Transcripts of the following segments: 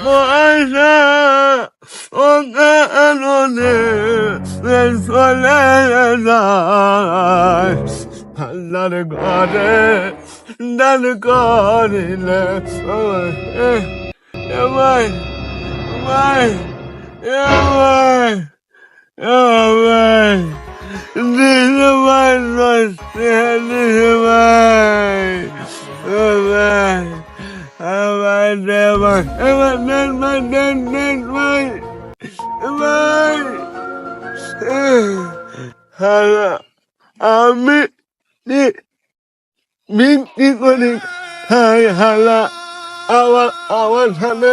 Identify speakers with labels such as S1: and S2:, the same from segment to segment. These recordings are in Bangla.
S1: পয়সা ও কারণে চলে যায় আল্লাহর ঘরে দান করিলে ভাই ভাই ভাই ভাই দিলে ভাই দিলে ভাই ভাই ভাই ভাই ভাই ভাই ভাই হালা আমি বিক্রি করি হাই হালা আমার সামনে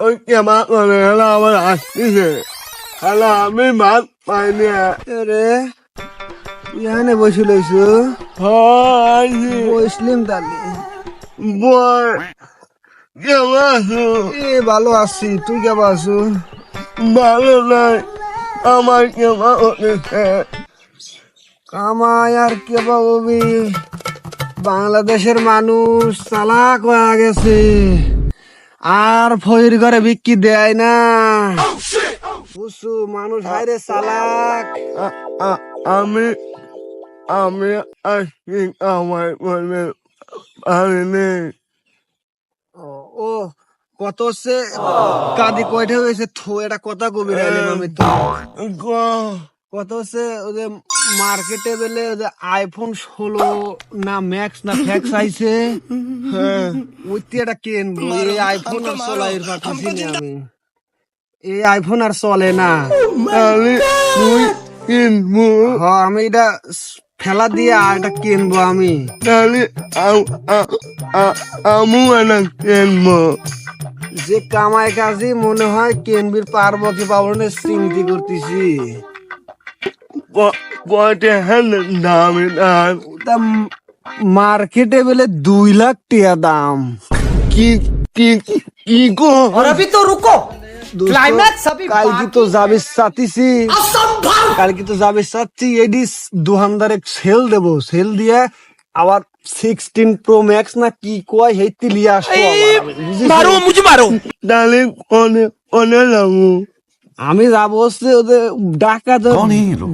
S1: ওই কেমা করে হালা আমার আসতেছে হালা আমি ভাত পাইনি
S2: রে ইয়ানে বসে লইছো বসলিম তাহলে
S1: বয় কেমন আছো
S2: ভালো আছি তুই কেমন আছো
S1: ভালো নাই আমার কেমন হতেছে
S2: কামাই আর কে পাবি বাংলাদেশের মানুষ চালাক হয়ে গেছে আর ফইর ঘরে বিক্রি দেয় না বুঝছো মানুষ হাইরে চালাক
S1: আমি আসছি আমার বলবে পারিনি
S2: ও কত হচ্ছে কাদি কয়টা হয়েছে থো এটা কথা কবি রাইলাম আমি তো কত হচ্ছে ওদের মার্কেটে বেলে ওদের আইফোন 16 না ম্যাক্স না ফ্যাক্স আইছে ওইটি এটা কিনবো এই আইফোন আর চলাইয়ের পাঠাচ্ছি না আমি এই আইফোন আর চলে না
S1: তুই কিনবো
S2: আমি এটা ফেলা দিয়ে আর এটা কিনবো আমি
S1: তাহলে আমু না কিনবো
S2: যে কামাই কাজে মনে হয় কেনবির পারবো কি পাবো না চিন্তা করতেছি
S1: কয়টা দামি দাম
S2: মার্কেটে বেলে 2 লাখ টাকা দাম
S1: কি কি কি গো
S3: और अभी तो रुको क्लाइमैक्स अभी
S2: কালকে তো যাবে চাচ্ছি কালকে তো যাবে চাচ্ছি এডি দোকানদারে সেল দেবো সেল দিয়ে আবার 16 প্রো ম্যাক্স না কি কয় হেইতে লিয়ে আসবো
S3: मारो मुझे मारो
S1: তাহলে অনে যাবো
S2: আমি যাবো হচ্ছে ওদের ঢাকা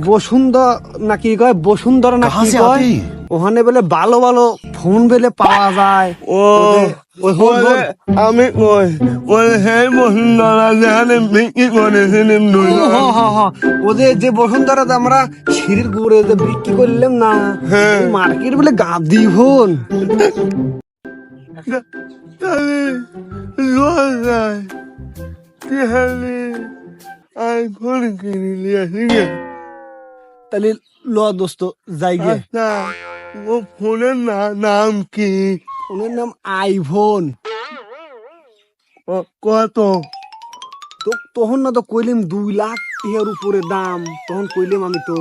S2: বসুন্ধরা না কি কয় বসুন্ধরা না কি কয় ওখানে বলে ভালো ভালো ফোন বেলে পাওয়া যায়
S1: আমি কই ওই হে বসুন্ধরা যেখানে বিক্রি করেছিলেন
S2: ওদের যে বসুন্ধরাতে আমরা সিঁড়ির গুড়ে যে বিক্রি করলাম না মার্কেট বলে গাদি ফোন
S1: তাহলে লস যায় তাহলে আইফোন কিনে নিয়ে আসি
S2: তাহলে ল দোস্ত যাই গে
S1: আচ্ছা ও ফোনের নাম কি
S2: ওনার নাম আইফোন
S1: কত
S2: তো তখন না তো কইলাম 2 লাখ টাকার উপরে দাম তখন কইলাম আমি তো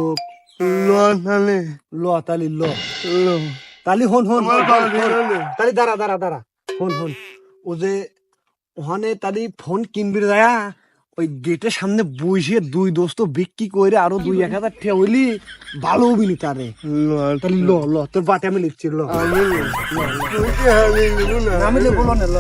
S1: তাহলে
S2: ল তালি ল তালি হন তালি দাঁড়া হন ও যে ওখানে তালি ফোন কিনবি যায় ওই গেটের সামনে বসে 2 দোস্ত বিক্রি করে আরো 2-1 হাজার টাকা হইলি ভালো হবি নি তারে তালি ল তোর বাটে আমি লিখছি ল আমি বলো না ল